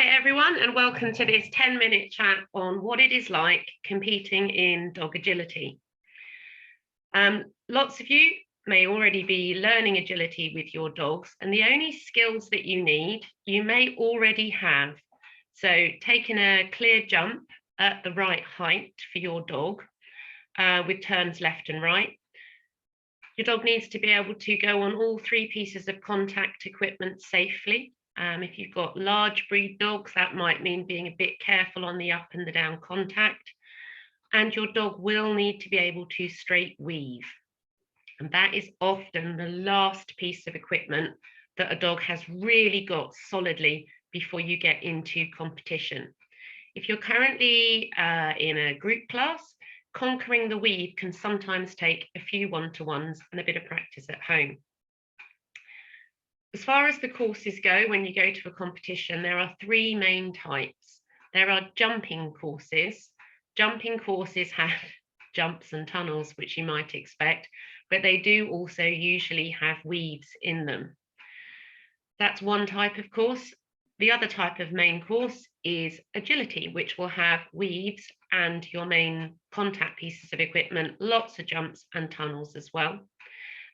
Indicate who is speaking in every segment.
Speaker 1: Hi everyone, and welcome to this 10-minute chat on what it is like competing in dog agility. Lots of you may already be learning agility with your dogs, and the only skills that you need, you may already have. So taking a clear jump at the right height for your dog with turns left and right. Your dog needs to be able to go on all three pieces of contact equipment safely. If you've got large breed dogs, that might mean being a bit careful on the up and the down contact. And your dog will need to be able to straight weave. And that is often the last piece of equipment that a dog has really got solidly before you get into competition. If you're currently in a group class, conquering the weave can sometimes take a few one-to-ones and a bit of practice at home. As far as the courses go, when you go to a competition, there are three main types. There are jumping courses. Jumping courses have jumps and tunnels, which you might expect, but they do also usually have weaves in them. That's one type of course. The other type of main course is agility, which will have weaves and your main contact pieces of equipment, lots of jumps and tunnels as well.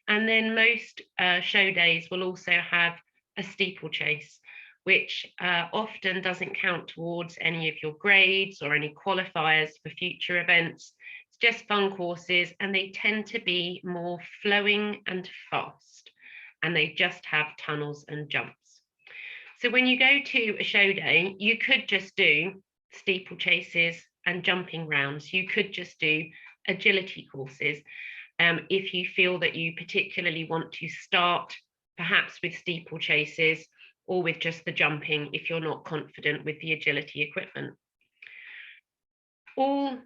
Speaker 1: And then most show days will also have a steeplechase, which often doesn't count towards any of your grades or any qualifiers for future events. It's just fun courses, and they tend to be more flowing and fast, and they just have tunnels and jumps. So when you go to a show day, you could just do steeplechases and jumping rounds. You could just do agility courses. If you feel that you particularly want to start perhaps with steeplechases or with just the jumping if you're not confident with the agility equipment. All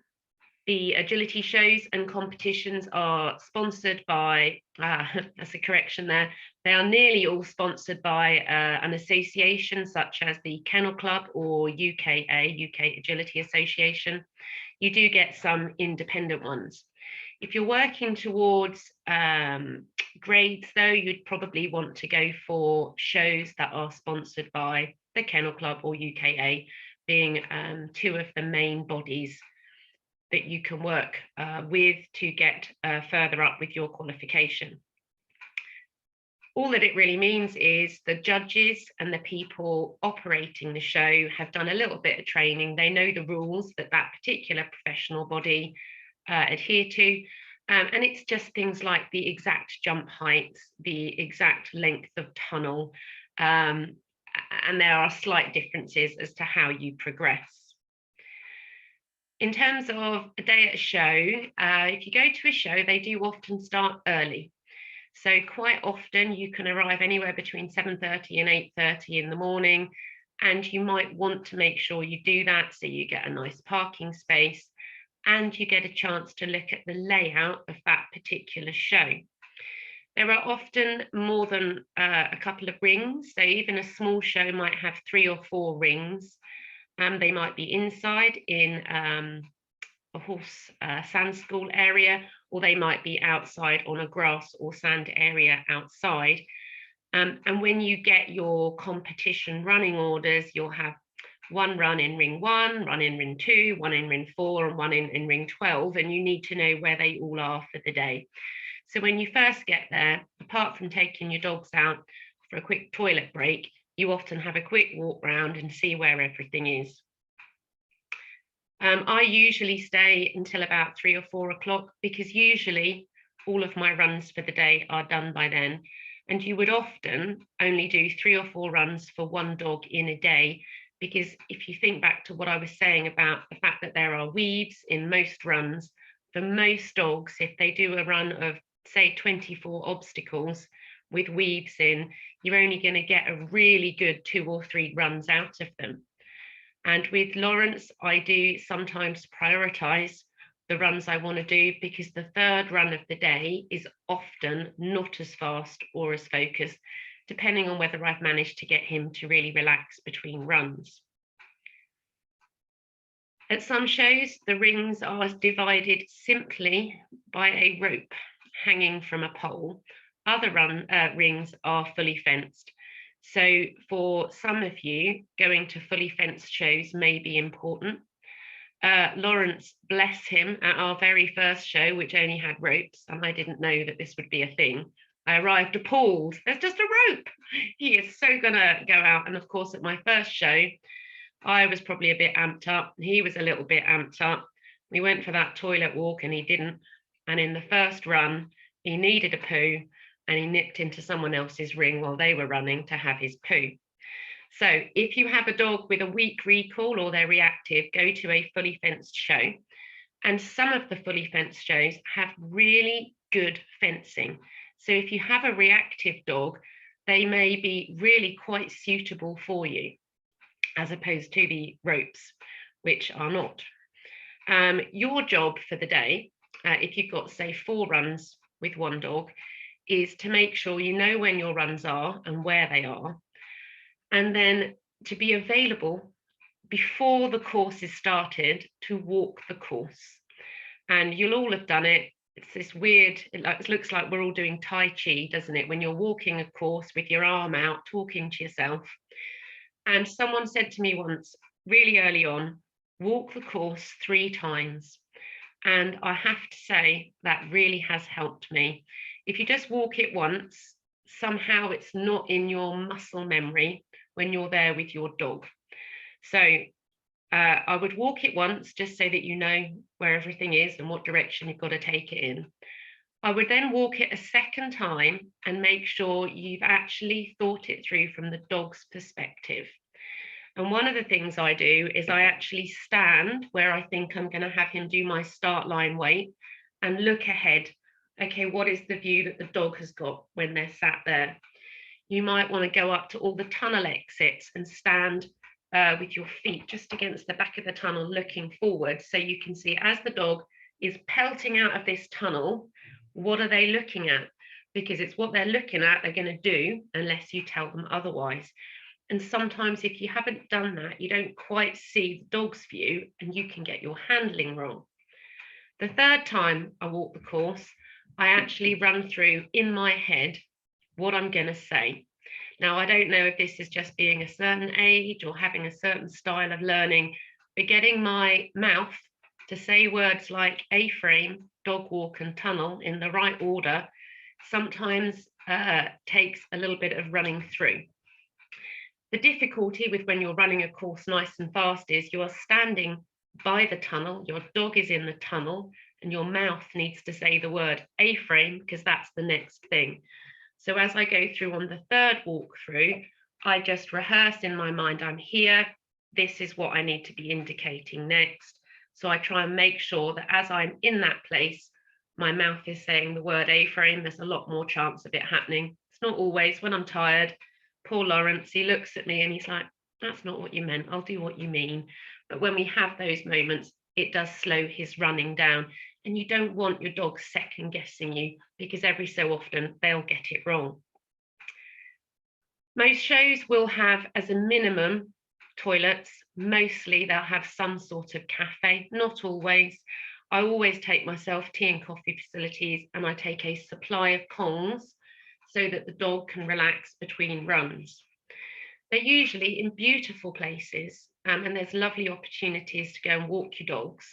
Speaker 1: the agility shows and competitions are sponsored by, that's a correction there, they are nearly all sponsored by an association such as the Kennel Club or UKA, UK Agility Association. You do get some independent ones. If you're working towards grades, though, you'd probably want to go for shows that are sponsored by the Kennel Club or UKA, being two of the main bodies that you can work with to get further up with your qualification. All that it really means is the judges and the people operating the show have done a little bit of training. They know the rules that that particular professional body adhere to. And it's just things like the exact jump heights, the exact length of tunnel, and there are slight differences as to how you progress. In terms of a day at a show, if you go to a show, they do often start early. So quite often you can arrive anywhere between 7:30 and 8:30 in the morning, and you might want to make sure you do that so you get a nice parking space and you get a chance to look at the layout of that particular show. There are often more than a couple of rings, so even a small show might have 3 or 4 rings. They might be inside in a horse sand school area, or they might be outside on a grass or sand area outside. And when you get your competition running orders, you'll have one run in ring 1, run in ring 2, one in ring 4, and one in ring 12, and you need to know where they all are for the day. So when you first get there, apart from taking your dogs out for a quick toilet break, you often have a quick walk round and see where everything is. I usually stay until about 3 or 4 o'clock because usually all of my runs for the day are done by then. And you would often only do 3 or 4 runs for one dog in a day, because if you think back to what I was saying about the fact that there are weaves in most runs, for most dogs, if they do a run of, say, 24 obstacles with weaves in, you're only going to get a really good 2 or 3 runs out of them. And with Lawrence, I do sometimes prioritize the runs I want to do because the third run of the day is often not as fast or as focused, depending on whether I've managed to get him to really relax between runs. At some shows, the rings are divided simply by a rope hanging from a pole. Other rings are fully fenced. So for some of you, going to fully fenced shows may be important. Lawrence, bless him, at our very first show, which only had ropes, and I didn't know that this would be a thing, I arrived appalled. There's just a rope. He is so gonna go out. And of course, at my first show, I was probably a bit amped up. He was a little bit amped up. We went for that toilet walk and he didn't. And in the first run, he needed a poo and he nipped into someone else's ring while they were running to have his poo. So if you have a dog with a weak recall or they're reactive, go to a fully fenced show. And some of the fully fenced shows have really good fencing. So if you have a reactive dog, they may be really quite suitable for you, as opposed to the ropes, which are not. Your job for the day, if you've got, say, 4 runs with one dog, is to make sure you know when your runs are and where they are, and then to be available before the course is started to walk the course. And you'll all have done it. It's this weird, it looks like we're all doing Tai Chi, doesn't it? When you're walking a course with your arm out, talking to yourself. And someone said to me once, really early on, walk the course 3 times. And I have to say that really has helped me. If you just walk it once, somehow it's not in your muscle memory when you're there with your dog. So I would walk it once just so that you know where everything is and what direction you've got to take it in. I would then walk it a second time and make sure you've actually thought it through from the dog's perspective. And one of the things I do is I actually stand where I think I'm going to have him do my start line wait and look ahead. Okay, what is the view that the dog has got when they're sat there? You might want to go up to all the tunnel exits and stand with your feet just against the back of the tunnel looking forward, so you can see as the dog is pelting out of this tunnel, what are they looking at? Because it's what they're looking at they're going to do unless you tell them otherwise. And sometimes if you haven't done that, you don't quite see the dog's view and you can get your handling wrong. The third time I walk the course, I actually run through in my head what I'm going to say. Now, I don't know if this is just being a certain age or having a certain style of learning, but getting my mouth to say words like A-frame, dog walk and tunnel in the right order sometimes takes a little bit of running through. The difficulty with when you're running a course nice and fast is you are standing by the tunnel, your dog is in the tunnel, and your mouth needs to say the word A-frame because that's the next thing. So as I go through on the third walkthrough, I just rehearse in my mind, I'm here, this is what I need to be indicating next. So I try and make sure that as I'm in that place, my mouth is saying the word A-frame. There's a lot more chance of it happening. It's not always. When I'm tired, poor Lawrence, he looks at me and he's like, that's not what you meant, I'll do what you mean. But when we have those moments, it does slow his running down. And you don't want your dog second guessing you because every so often they'll get it wrong. Most shows will have as a minimum toilets. Mostly they'll have some sort of cafe, not always. I always take myself tea and coffee facilities and I take a supply of Kongs so that the dog can relax between runs. They're usually in beautiful places and there's lovely opportunities to go and walk your dogs.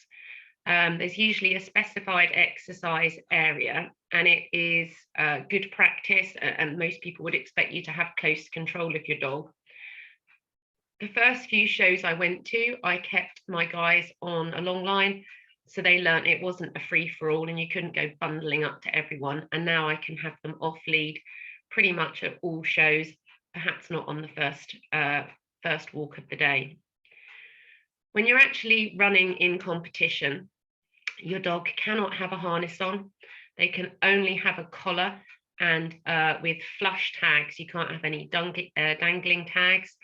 Speaker 1: There's usually a specified exercise area and it is good practice and most people would expect you to have close control of your dog. The first few shows I went to, I kept my guys on a long line so they learned it wasn't a free-for-all and you couldn't go bundling up to everyone, and now I can have them off lead pretty much at all shows, perhaps not on the first walk of the day. When you're actually running in competition, your dog cannot have a harness on. They can only have a collar and with flush tags. You can't have any dangling tags.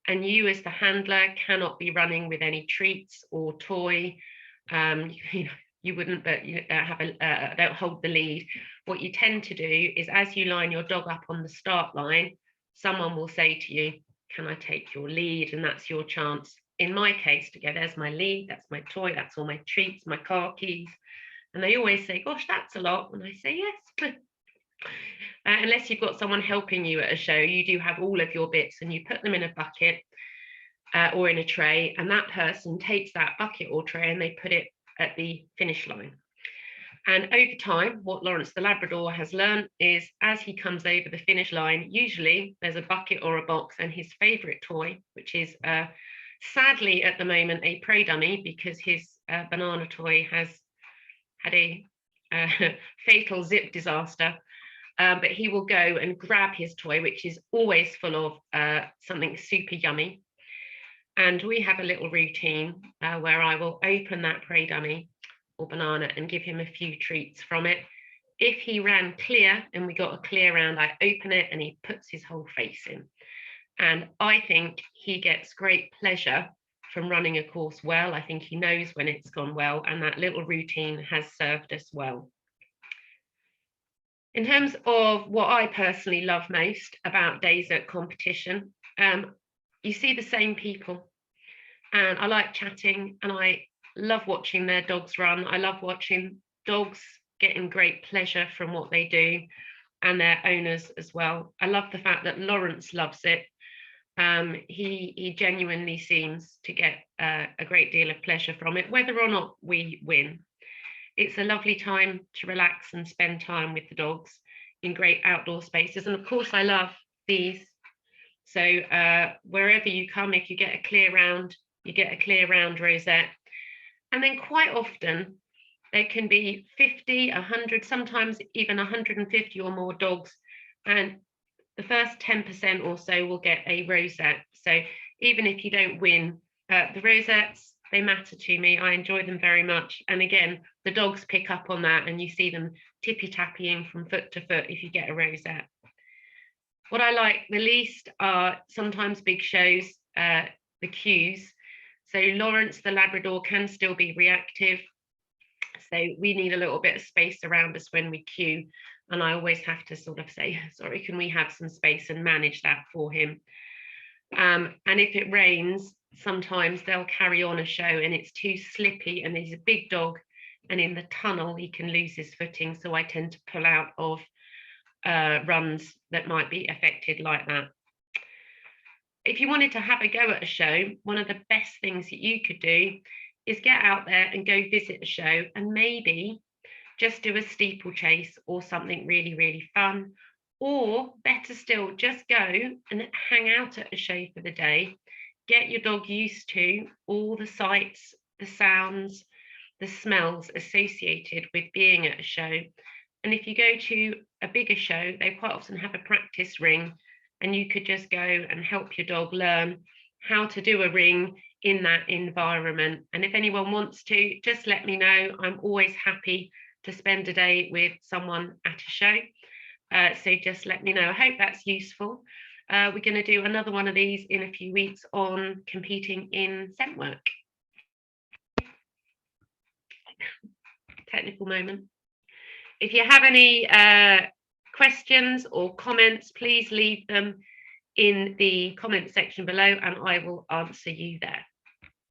Speaker 1: And you as the handler cannot be running with any treats or toy. You wouldn't, but you don't hold the lead. What you tend to do is as you line your dog up on the start line, someone will say to you, can I take your lead? And that's your chance. In my case, to go, there's my lead, that's my toy, that's all my treats, my car keys. And they always say, gosh, that's a lot. And I say, yes, Unless you've got someone helping you at a show, you do have all of your bits and you put them in a bucket or in a tray, and that person takes that bucket or tray and they put it at the finish line. And over time, what Lawrence the Labrador has learned is as he comes over the finish line, usually there's a bucket or a box, and his favorite toy, which is sadly at the moment a prey dummy, because his banana toy has had a fatal zip disaster. But he will go and grab his toy, which is always full of something super yummy. And we have a little routine where I will open that prey dummy or banana and give him a few treats from it. If he ran clear and we got a clear round, I open it and he puts his whole face in. And I think he gets great pleasure from running a course well. I think he knows when it's gone well, and that little routine has served us well. In terms of what I personally love most about days at competition, you see the same people, and I like chatting, and I love watching their dogs run. I love watching dogs getting great pleasure from what they do, and their owners as well. I love the fact that Lawrence loves it. He genuinely seems to get a great deal of pleasure from it, whether or not we win. It's a lovely time to relax and spend time with the dogs in great outdoor spaces. And of course, I love these. So wherever you come, if you get a clear round, you get a clear round rosette. And then quite often, there can be 50, 100, sometimes even 150 or more dogs. And the first 10% or so will get a rosette. So even if you don't win, the rosettes, they matter to me. I enjoy them very much. And again, the dogs pick up on that, and you see them tippy-tappying from foot to foot if you get a rosette. What I like the least are sometimes big shows, the cues. So Lawrence the Labrador can still be reactive. So we need a little bit of space around us when we cue. And I always have to sort of say, sorry, can we have some space, and manage that for him. And if it rains, sometimes they'll carry on a show and it's too slippy and he's a big dog, and in the tunnel he can lose his footing. So I tend to pull out of runs that might be affected like that. If you wanted to have a go at a show, one of the best things that you could do is get out there and go visit a show, and maybe just do a steeplechase or something really, really fun. Or better still, just go and hang out at a show for the day. Get your dog used to all the sights, the sounds, the smells associated with being at a show. And if you go to a bigger show, they quite often have a practice ring, and you could just go and help your dog learn how to do a ring in that environment. And if anyone wants to, just let me know. I'm always happy to spend a day with someone at a show. So just let me know. I hope that's useful. We're going to do another one of these in a few weeks on competing in scent work. Technical moment. If you have any questions or comments, please leave them in the comment section below, and I will answer you there.